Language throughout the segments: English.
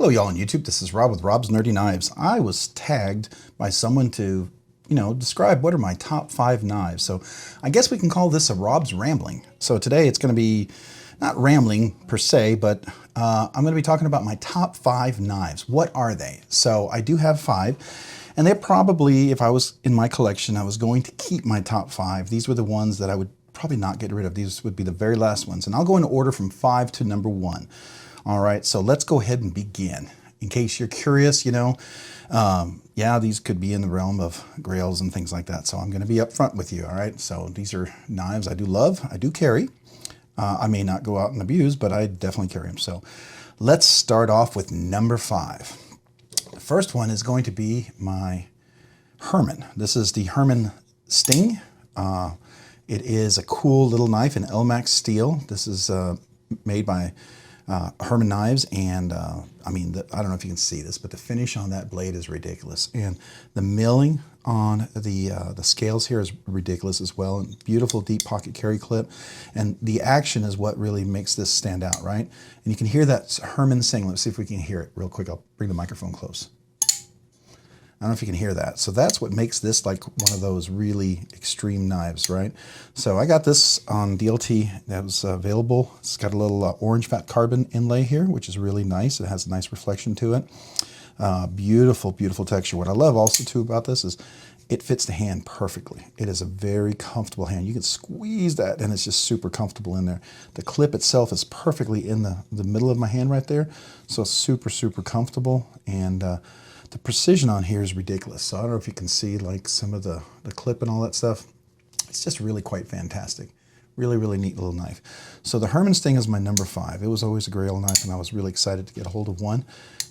Hello y'all on YouTube, this is Rob with Rob's Nerdy Knives. I was tagged by someone to, describe what are my top 5 knives. So I guess we can call this a Rob's Rambling. So today it's going to be not rambling per se, but I'm going to be talking about my top 5 knives. What are they? So I do have 5, and they're probably, if I was in my collection, I was going to keep my top 5. These were the ones that I would probably not get rid of. These would be the very last ones, and I'll go in order from 5 to number 1. All right, so let's go ahead and begin. In case you're curious, yeah, these could be in the realm of grails and things like that. So I'm going to be upfront with you. All right, so these are knives I do love, I do carry. I may not go out and abuse, but I definitely carry them. So let's start off with number 5. The first one is going to be my Herman. This is the Herman Sting. It is a cool little knife in Elmax steel. This is made by Herman Knives, and I don't know if you can see this, but the finish on that blade is ridiculous, and the milling on the scales here is ridiculous as well. And beautiful deep pocket carry clip, and the action is what really makes this stand out, right? And you can hear that Herman Sting. Let's see if we can hear it real quick. I'll bring the microphone close. I don't know if you can hear that. So that's what makes this like one of those really extreme knives, right? So I got this on DLT that was available. It's got a little orange fat carbon inlay here, which is really nice. It has a nice reflection to it. Beautiful, beautiful texture. What I love also too about this is it fits the hand perfectly. It is a very comfortable hand. You can squeeze that and it's just super comfortable in there. The clip itself is perfectly in the middle of my hand right there. So it's super, super comfortable, and the precision on here is ridiculous. So I don't know if you can see like some of the clip and all that stuff. It's just really quite fantastic. Really, really neat little knife. So the Herman Sting is my number 5. It was always a grail knife, and I was really excited to get a hold of one.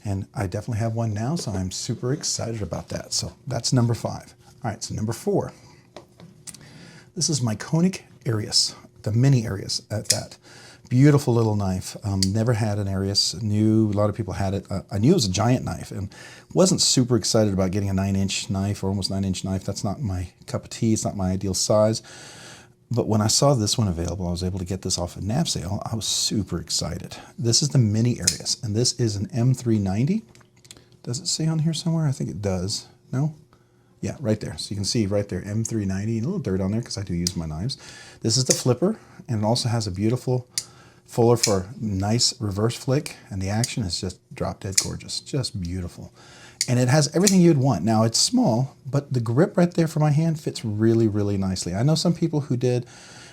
And I definitely have one now, so I'm super excited about that. So that's number 5. All right, so number 4. This is my Koenig Arius, the mini Arius at that. Beautiful little knife. Never had an Arius. Knew a lot of people had it. I knew it was a giant knife, and wasn't super excited about getting a 9-inch knife or almost 9-inch knife. That's not my cup of tea. It's not my ideal size. But when I saw this one available, I was able to get this off a NAV sale. I was super excited. This is the mini Arius, and this is an M390. Does it say on here somewhere? I think it does. No? Yeah, right there. So you can see right there, M390, and a little dirt on there because I do use my knives. This is the flipper, and it also has a beautiful fuller for nice reverse flick, and the action is just drop dead gorgeous, just beautiful. And it has everything you'd want. Now it's small, but the grip right there for my hand fits really, really nicely. I know some people who did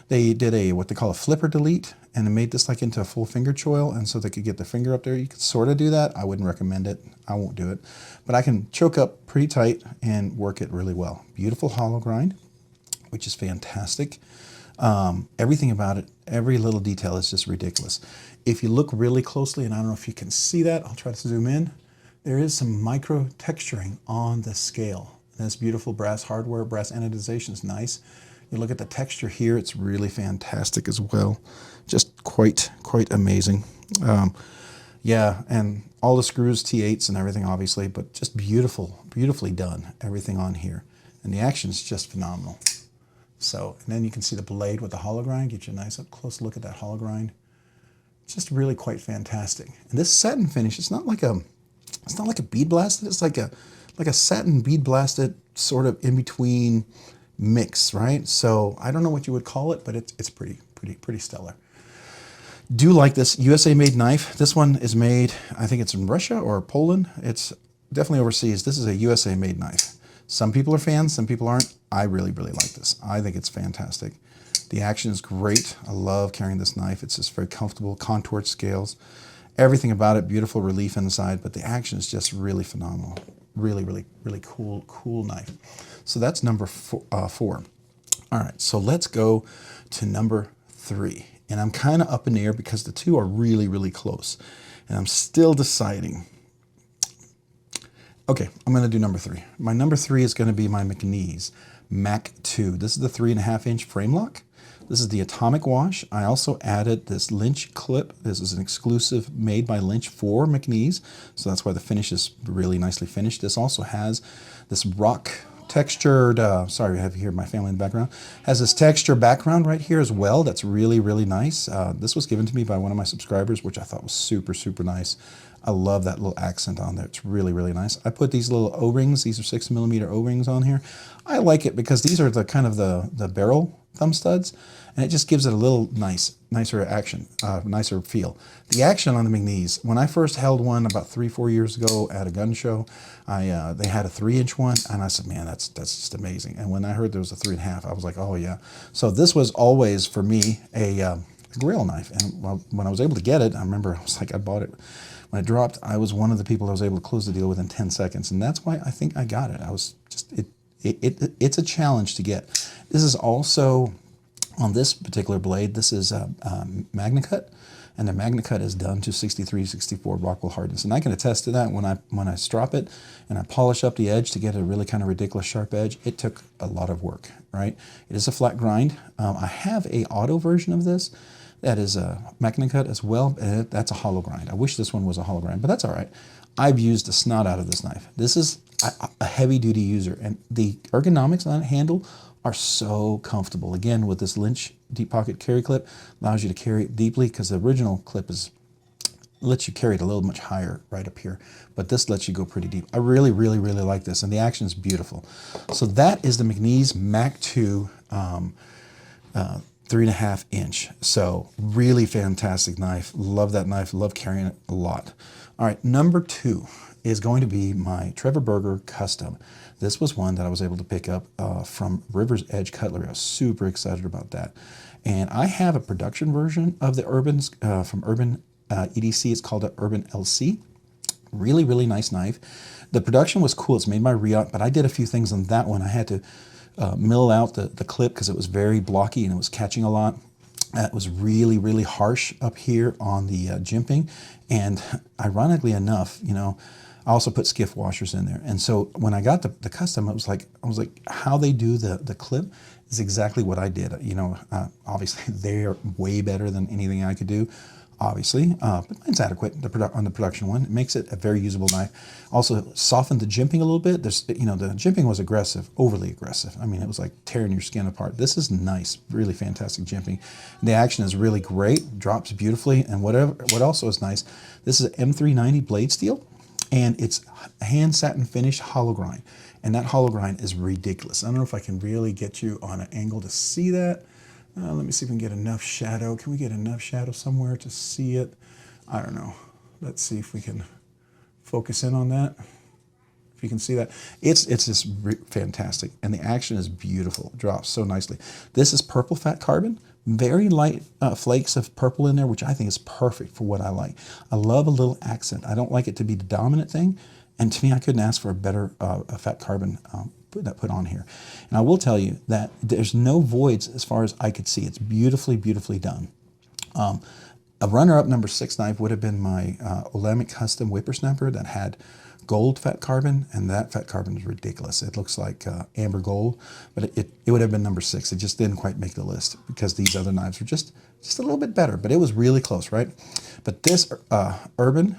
a what they call a flipper delete, and they made this like into a full finger choil, and so they could get the finger up there. You could sort of do that. I wouldn't recommend it. I won't do it, but I can choke up pretty tight and work it really well. Beautiful hollow grind, which is fantastic. Everything about it, every little detail is just ridiculous. If you look really closely, and I don't know if you can see that, I'll try to zoom in. There is some micro texturing on the scale. And this beautiful brass hardware, brass anodization is nice. You look at the texture here, it's really fantastic as well. Just quite amazing. Yeah, and all the screws, T8s and everything obviously, but just beautifully done, everything on here. And the action is just phenomenal. So, and then you can see the blade with the hollow grind. Get you a nice up close look at that hollow grind. It's just really quite fantastic. And this satin finish, it's not like a bead blasted. It's like a satin bead blasted sort of in between mix, right? So I don't know what you would call it, but it's pretty stellar. Do like this USA made knife. This one is made, I think it's in Russia or Poland. It's definitely overseas. This is a USA made knife. Some people are fans, some people aren't. I really like this. I think it's fantastic. The action is great. I love carrying this knife. It's just very comfortable, contoured scales. Everything about it, beautiful relief inside, but the action is just really phenomenal. Really cool knife. So that's number 4. All right, so let's go to number 3. And I'm kind of up in the air because the two are really close. And I'm still deciding. Okay, I'm going to do number 3. My number 3 is going to be my McNeese Mac 2. This is the 3.5-inch Framelock. This is the atomic wash. I also added this Lynch clip. This is an exclusive made by Lynch for McNeese, so that's why the finish is really nicely finished. This also has this rock textured, sorry, I have here my family in the background, has this texture background right here as well. That's really, really nice. This was given to me by one of my subscribers, which I thought was super, super nice. I love that little accent on there. It's really, really nice. I put these little O-rings. These are 6mm O-rings on here. I like it because these are the kind of the barrel thumb studs, and it just gives it a little nicer action, nicer feel. The action on the McNeese, when I first held one about 3-4 years ago at a gun show, they had a 3-inch one, and I said, man, that's just amazing. And when I heard there was a 3.5, I was like, oh yeah. So this was always for me a grill knife, and when I was able to get it, I remember I was like, I bought it. When it dropped, I was one of the people that was able to close the deal within 10 seconds, and that's why I think I got it. I was just, it's a challenge to get. This is also, on this particular blade, this is a MagnaCut, and the MagnaCut is done to 63, 64 Rockwell hardness. And I can attest to that. When I strop it and I polish up the edge to get a really kind of ridiculous sharp edge, it took a lot of work, right? It is a flat grind. I have a auto version of this. That is a MagnaCut as well, and that's a hollow grind. I wish this one was a hollow grind, but that's all right. I've used the snot out of this knife. This is a heavy-duty user, and the ergonomics on the handle are so comfortable. Again, with this Lynch deep pocket carry clip, allows you to carry it deeply, because the original clip lets you carry it a little much higher right up here, but this lets you go pretty deep. I really, really, really like this, and the action is beautiful. So that is the McNeese Mac 2 3.5 inch. So really fantastic knife. Love that knife. Love carrying it a lot. All right, number 2 is going to be my Trevor Burger Custom. This was one that I was able to pick up from River's Edge Cutlery. I was super excited about that. And I have a production version of the Urban's from Urban EDC. It's called an Urban LC. Really, really nice knife. The production was cool. It's made by Riot, but I did a few things on that one. I had to mill out the clip because it was very blocky and it was catching a lot. It was really, really harsh up here on the jimping. And ironically enough, you know, I also put Skiff washers in there. And so when I got the custom, I was like, how they do the clip is exactly what I did. You know, obviously they're way better than anything I could do, obviously, but mine's adequate on the production one. It makes it a very usable knife. Also softened the jimping a little bit. You know, the jimping was aggressive, overly aggressive. I mean, it was like tearing your skin apart. This is nice, really fantastic jimping. The action is really great, drops beautifully, and what also is nice, this is an M390 blade steel, and it's hand satin finished hollow grind, and that hollow grind is ridiculous. I don't know if I can really get you on an angle to see that. Let me see if we can get enough shadow. Can we get enough shadow somewhere to see it? I don't know. Let's see if we can focus in on that. If you can see that. It's just fantastic. And the action is beautiful. It drops so nicely. This is purple fat carbon. Very light flakes of purple in there, which I think is perfect for what I like. I love a little accent. I don't like it to be the dominant thing. And to me, I couldn't ask for a better fat carbon put on here. And I will tell you that there's no voids as far as I could see. It's beautifully, beautifully done. A runner-up number 6 knife would have been my Olemic Custom Whippersnapper that had gold fat carbon, and that fat carbon is ridiculous. It looks like amber gold, but it would have been number 6. It just didn't quite make the list because these other knives were just a little bit better, but it was really close, right? But this Urban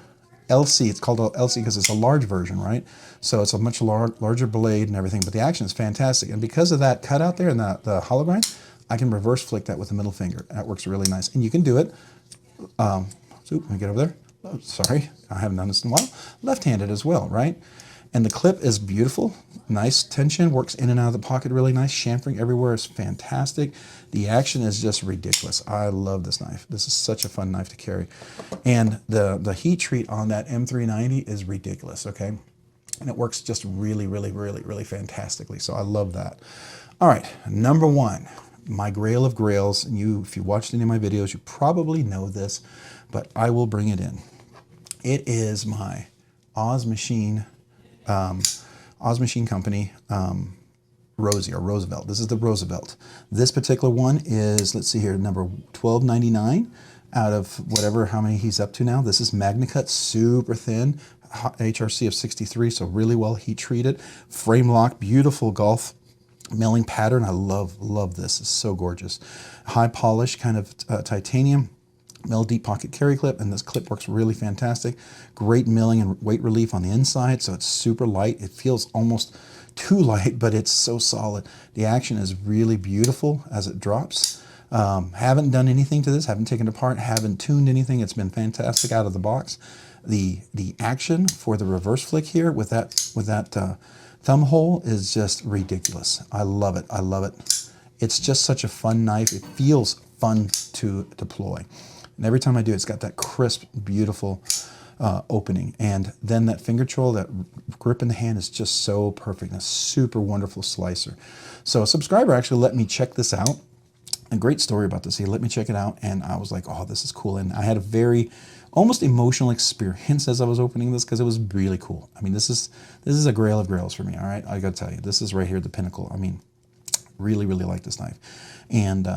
LC, it's called LC because it's a large version, right? So it's a much larger blade and everything, but the action is fantastic. And because of that cutout there and the hollow grind, I can reverse flick that with the middle finger. That works really nice. And you can do it, so let me get over there. Oh, sorry, I haven't done this in a while. Left-handed as well, right? And the clip is beautiful. Nice tension, works in and out of the pocket really nice. Chamfering everywhere is fantastic. The action is just ridiculous. I love this knife. This is such a fun knife to carry. And the heat treat on that M390 is ridiculous, okay? And it works just really, really, really, really fantastically. So I love that. All right, number 1, my grail of grails. And if you watched any of my videos, you probably know this, but I will bring it in. It is my Oz Machine Company Rosie or Roosevelt. This is the Roosevelt. This particular one is, let's see here, number 1299 out of whatever, how many he's up to now. This is MagnaCut, super thin, HRC of 63, so really well heat treated. Framelock, beautiful golf milling pattern. I love this. It's so gorgeous. High polish kind of titanium. mill deep pocket carry clip, and this clip works really fantastic. Great milling and weight relief on the inside, so it's super light. It feels almost too light, but it's so solid. The action is really beautiful as it drops. Haven't done anything to this, haven't taken it apart, haven't tuned anything. It's been fantastic out of the box. The action for the reverse flick here with that thumb hole is just ridiculous. I love it. I love it. It's just such a fun knife. It feels fun to deploy. And every time I do, it's got that crisp, beautiful opening. And then that finger control, that grip in the hand is just so perfect. A super wonderful slicer. So a subscriber actually let me check this out. A great story about this. He let me check it out, and I was like, oh, this is cool. And I had a very almost emotional experience as I was opening this, because it was really cool. I mean, this is a grail of grails for me, all right? I gotta tell you, this is right here the pinnacle. I mean, really, really like this knife. And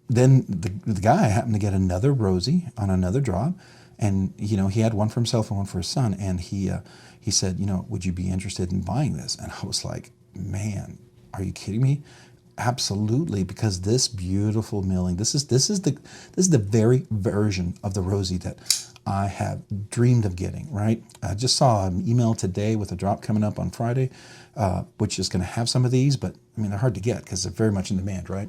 then the guy happened to get another Rosie on another drop, and you know, he had one for himself and one for his son, and he said, you know, would you be interested in buying this? And I was like, man, are you kidding me? Absolutely, because this beautiful milling, this is the very version of the Rosie that I have dreamed of getting, right? I just saw an email today with a drop coming up on Friday, which is going to have some of these, but I mean, they're hard to get because they're very much in demand, right?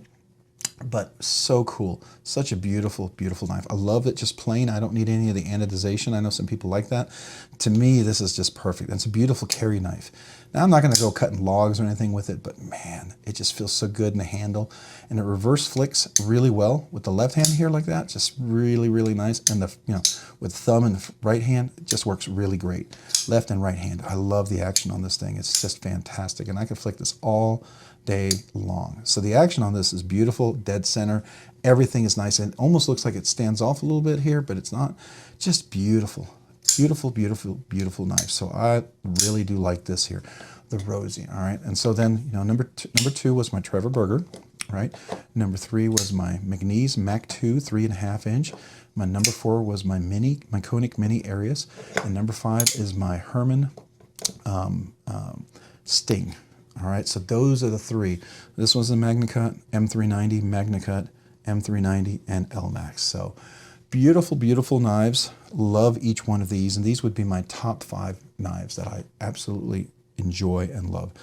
But so cool. Such a beautiful, beautiful knife. I love it just plain. I don't need any of the anodization. I know some people like that. To me, this is just perfect. And it's a beautiful carry knife. Now, I'm not going to go cutting logs or anything with it, but man, it just feels so good in the handle. And it reverse flicks really well with the left hand here like that. Just really, really nice. And the, you know, with thumb and the right hand, it just works really great. Left and right hand. I love the action on this thing. It's just fantastic. And I can flick this all day long. So the action on this is beautiful, dead center. Everything is nice. It almost looks like it stands off a little bit here, but it's not. Just beautiful, beautiful, beautiful, beautiful knife. So I really do like this here, the Rosie. All right. And so then, you know, number two was my Trevor Burger, right? Number 3 was my McNeese Mac 2 3.5 inch. My number 4 was my Koenig Mini Arius, and number 5 is my Herman Sting. All right, so those are the 3. This was the MagnaCut, M390, MagnaCut, M390, and LMAX. So beautiful, beautiful knives. Love each one of these, and these would be my top 5 knives that I absolutely enjoy and love,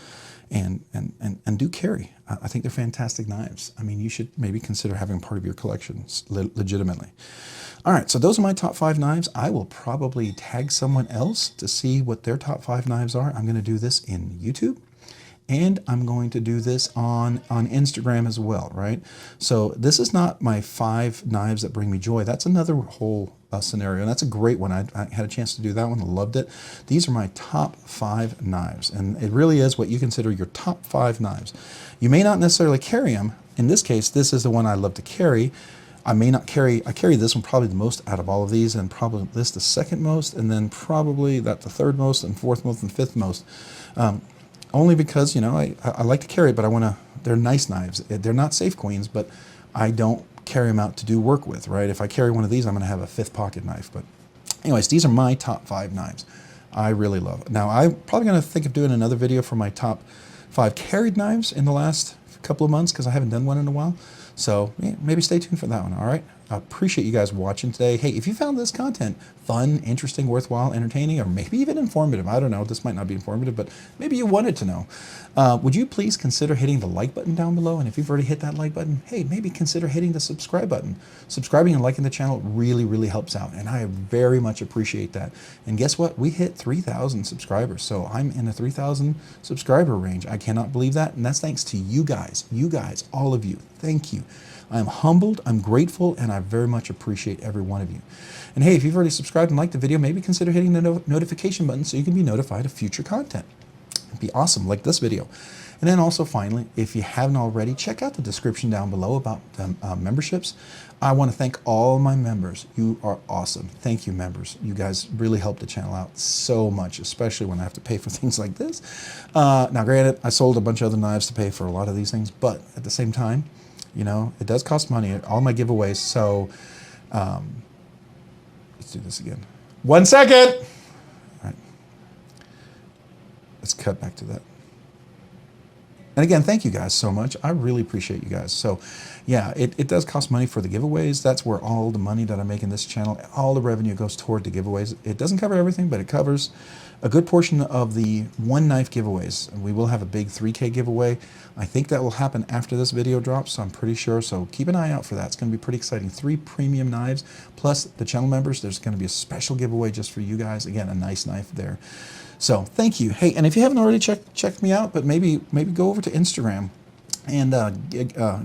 and do carry. I think they're fantastic knives. I mean, you should maybe consider having part of your collection legitimately. All right, so those are my top 5 knives. I will probably tag someone else to see what their top 5 knives are. I'm going to do this in YouTube. And I'm going to do this on Instagram as well, right? So this is not my 5 knives that bring me joy. That's another whole scenario, and that's a great one. I had a chance to do that one. I loved it. These are my top 5 knives, and it really is what you consider your top 5 knives. You may not necessarily carry them. In this case, this is the one I love to carry. I may not carry, I carry this one probably the most out of all of these, and probably this the second most, and then probably that the third most, and fourth most, and fifth most. Only because, you know, I like to carry it, but I want to, they're nice knives. They're not safe queens, but I don't carry them out to do work with, right? If I carry one of these, I'm going to have a 5th pocket knife. But anyways, these are my top 5 knives I really love. Now, I'm probably going to think of doing another video for my top 5 carried knives in the last couple of months, because I haven't done one in a while. So yeah, maybe stay tuned for that one, all right? I appreciate you guys watching today. Hey, if you found this content fun, interesting, worthwhile, entertaining, or maybe even informative, I don't know, this might not be informative, but maybe you wanted to know, would you please consider hitting the like button down below? And if you've already hit that like button, hey, maybe consider hitting the subscribe button. Subscribing and liking the channel really, really helps out, and I very much appreciate that. And guess what? We hit 3,000 subscribers, so I'm in a 3,000 subscriber range. I cannot believe that, and that's thanks to you guys, all of you. Thank you. I'm humbled, I'm grateful, and I very much appreciate every one of you. And hey, if you've already subscribed and liked the video, maybe consider hitting the notification button so you can be notified of future content. It'd be awesome, like this video. And then also finally, if you haven't already, check out the description down below about the memberships. I want to thank all my members. You are awesome. Thank you, members. You guys really help the channel out so much, especially when I have to pay for things like this. Now, granted, I sold a bunch of other knives to pay for a lot of these things, but at the same time, you know, it does cost money, all my giveaways. So let's do this again. 1 second. All right. Let's cut back to that. And again, thank you guys so much. I really appreciate you guys. So yeah, it does cost money for the giveaways. That's where all the money that I make in this channel, all the revenue goes toward the giveaways. It doesn't cover everything, but it covers a good portion of the one knife giveaways. And we will have a big 3K giveaway. I think that will happen after this video drops, so I'm pretty sure. So keep an eye out for that. It's going to be pretty exciting. 3 premium knives, plus the channel members. There's going to be a special giveaway just for you guys. Again, a nice knife there. So thank you. Hey, and if you haven't already checked me out, but maybe go over to Instagram and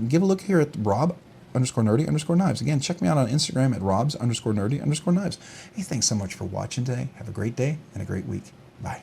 give a look here at Rob_nerdy_knives. Again, check me out on Instagram at Robs_nerdy_knives. Hey, thanks so much for watching today. Have a great day and a great week. Bye.